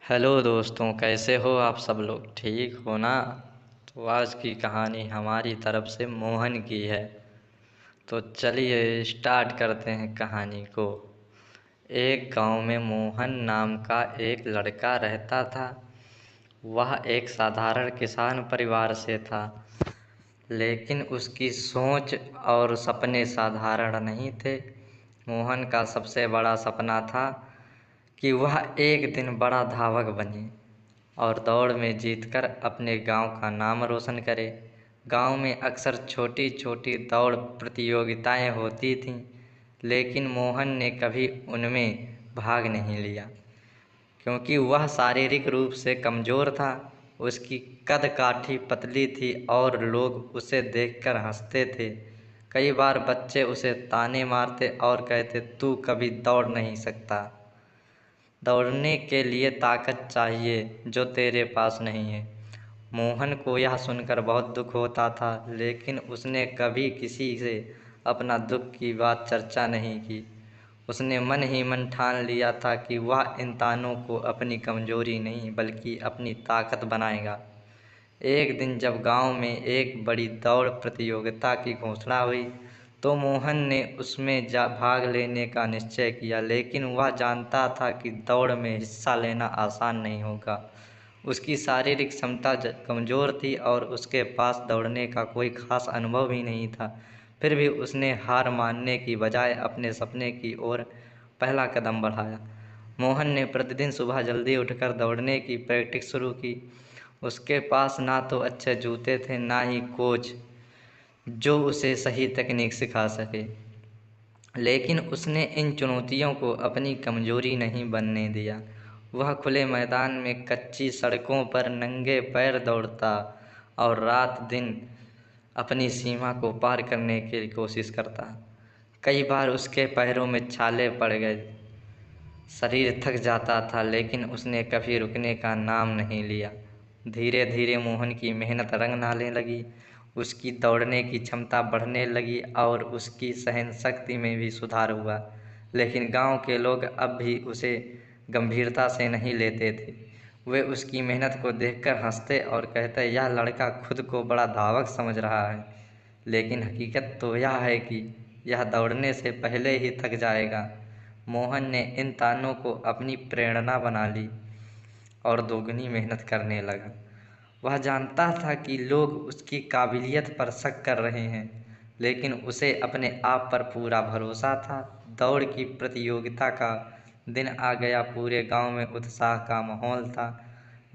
Hello दोस्तों, कैसे हो आप सब लोग? ठीक हो ना? तो आज की कहानी हमारी तरफ से मोहन की है। तो चलिए स्टार्ट करते हैं कहानी को। एक गांव में मोहन नाम का एक लड़का रहता था। वह एक साधारण किसान परिवार से था, लेकिन उसकी सोच और सपने साधारण नहीं थे। मोहन का सबसे बड़ा सपना था कि वह एक दिन बड़ा धावक बने और दौड़ में जीतकर अपने गांव का नाम रोशन करे। गांव में अक्सर छोटी छोटी दौड़ प्रतियोगिताएं होती थीं, लेकिन मोहन ने कभी उनमें भाग नहीं लिया, क्योंकि वह शारीरिक रूप से कमज़ोर था। उसकी कद काठी पतली थी और लोग उसे देखकर हंसते थे। कई बार बच्चे उसे ताने मारते और कहते, तू कभी दौड़ नहीं सकता। दौड़ने के लिए ताकत चाहिए जो तेरे पास नहीं है। मोहन को यह सुनकर बहुत दुख होता था, लेकिन उसने कभी किसी से अपना दुख की बात चर्चा नहीं की। उसने मन ही मन ठान लिया था कि वह इन तानों को अपनी कमजोरी नहीं बल्कि अपनी ताकत बनाएगा। एक दिन जब गांव में एक बड़ी दौड़ प्रतियोगिता की घोषणा हुई, तो मोहन ने उसमें भाग लेने का निश्चय किया, लेकिन वह जानता था कि दौड़ में हिस्सा लेना आसान नहीं होगा। उसकी शारीरिक क्षमता कमज़ोर थी और उसके पास दौड़ने का कोई खास अनुभव भी नहीं था। फिर भी उसने हार मानने की बजाय अपने सपने की ओर पहला कदम बढ़ाया। मोहन ने प्रतिदिन सुबह जल्दी उठकर दौड़ने की प्रैक्टिस शुरू की। उसके पास ना तो अच्छे जूते थे, ना ही कोच जो उसे सही तकनीक सिखा सके, लेकिन उसने इन चुनौतियों को अपनी कमजोरी नहीं बनने दिया। वह खुले मैदान में कच्ची सड़कों पर नंगे पैर दौड़ता और रात दिन अपनी सीमा को पार करने की कोशिश करता। कई बार उसके पैरों में छाले पड़ गए, शरीर थक जाता था, लेकिन उसने कभी रुकने का नाम नहीं लिया। धीरे धीरे मोहन की मेहनत रंग लाने लगी। उसकी दौड़ने की क्षमता बढ़ने लगी और उसकी सहन शक्ति में भी सुधार हुआ। लेकिन गांव के लोग अब भी उसे गंभीरता से नहीं लेते थे। वे उसकी मेहनत को देखकर हंसते और कहते, यह लड़का खुद को बड़ा धावक समझ रहा है, लेकिन हकीकत तो यह है कि यह दौड़ने से पहले ही थक जाएगा। मोहन ने इन तानों को अपनी प्रेरणा बना ली और दोगुनी मेहनत करने लगा। वह जानता था कि लोग उसकी काबिलियत पर शक कर रहे हैं, लेकिन उसे अपने आप पर पूरा भरोसा था। दौड़ की प्रतियोगिता का दिन आ गया। पूरे गांव में उत्साह का माहौल था।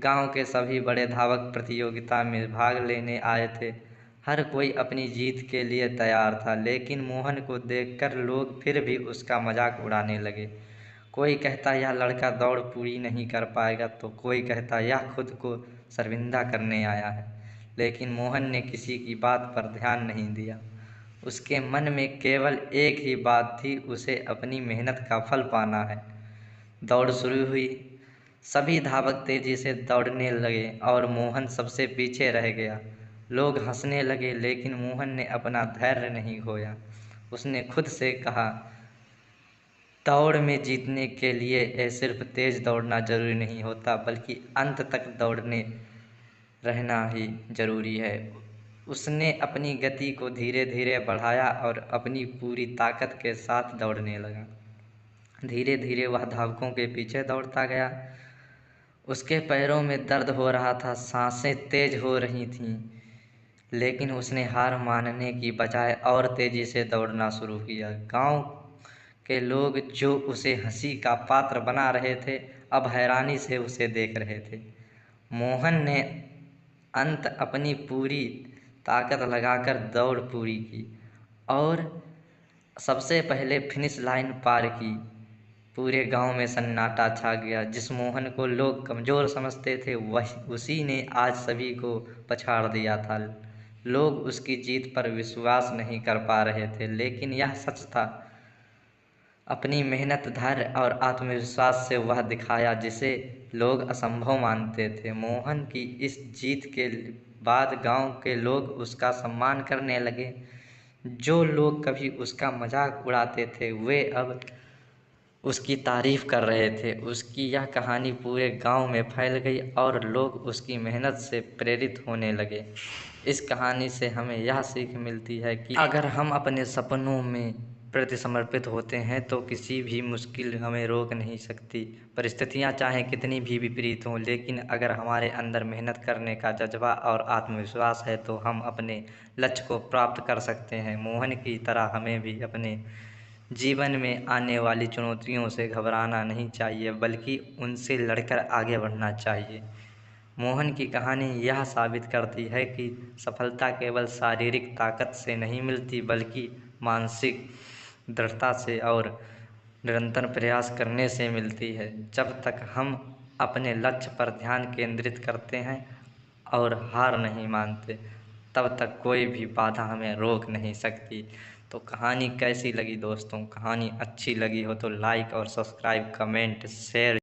गांव के सभी बड़े धावक प्रतियोगिता में भाग लेने आए थे। हर कोई अपनी जीत के लिए तैयार था, लेकिन मोहन को देखकर लोग फिर भी उसका मजाक उड़ाने लगे। कोई कहता यह लड़का दौड़ पूरी नहीं कर पाएगा, तो कोई कहता यह खुद को शर्मिंदा करने आया है। लेकिन मोहन ने किसी की बात पर ध्यान नहीं दिया। उसके मन में केवल एक ही बात थी, उसे अपनी मेहनत का फल पाना है। दौड़ शुरू हुई। सभी धावक तेजी से दौड़ने लगे और मोहन सबसे पीछे रह गया। लोग हंसने लगे, लेकिन मोहन ने अपना धैर्य नहीं खोया। उसने खुद से कहा, दौड़ में जीतने के लिए सिर्फ तेज दौड़ना जरूरी नहीं होता, बल्कि अंत तक दौड़ने रहना ही जरूरी है। उसने अपनी गति को धीरे धीरे बढ़ाया और अपनी पूरी ताकत के साथ दौड़ने लगा। धीरे धीरे वह धावकों के पीछे दौड़ता गया। उसके पैरों में दर्द हो रहा था, सांसें तेज हो रही थीं, लेकिन उसने हार मानने की बजाय और तेजी से दौड़ना शुरू किया। गांव के लोग जो उसे हंसी का पात्र बना रहे थे, अब हैरानी से उसे देख रहे थे। मोहन ने अंत अपनी पूरी ताकत लगाकर दौड़ पूरी की और सबसे पहले फिनिश लाइन पार की। पूरे गांव में सन्नाटा छा गया। जिस मोहन को लोग कमज़ोर समझते थे, वही उसी ने आज सभी को पछाड़ दिया था। लोग उसकी जीत पर विश्वास नहीं कर पा रहे थे, लेकिन यह सच था। अपनी मेहनत, धैर्य और आत्मविश्वास से वह दिखाया जिसे लोग असंभव मानते थे। मोहन की इस जीत के बाद गांव के लोग उसका सम्मान करने लगे। जो लोग कभी उसका मजाक उड़ाते थे, वे अब उसकी तारीफ़ कर रहे थे। उसकी यह कहानी पूरे गांव में फैल गई और लोग उसकी मेहनत से प्रेरित होने लगे। इस कहानी से हमें यह सीख मिलती है कि अगर हम अपने सपनों में प्रति समर्पित होते हैं तो किसी भी मुश्किल हमें रोक नहीं सकती। परिस्थितियां चाहे कितनी भी विपरीत हों, लेकिन अगर हमारे अंदर मेहनत करने का जज्बा और आत्मविश्वास है तो हम अपने लक्ष्य को प्राप्त कर सकते हैं। मोहन की तरह हमें भी अपने जीवन में आने वाली चुनौतियों से घबराना नहीं चाहिए, बल्कि उनसे लड़कर आगे बढ़ना चाहिए। मोहन की कहानी यह साबित करती है कि सफलता केवल शारीरिक ताकत से नहीं मिलती, बल्कि मानसिक दृढ़ता से और निरंतर प्रयास करने से मिलती है। जब तक हम अपने लक्ष्य पर ध्यान केंद्रित करते हैं और हार नहीं मानते, तब तक कोई भी बाधा हमें रोक नहीं सकती। तो कहानी कैसी लगी दोस्तों? कहानी अच्छी लगी हो तो लाइक और सब्सक्राइब, कमेंट, शेयर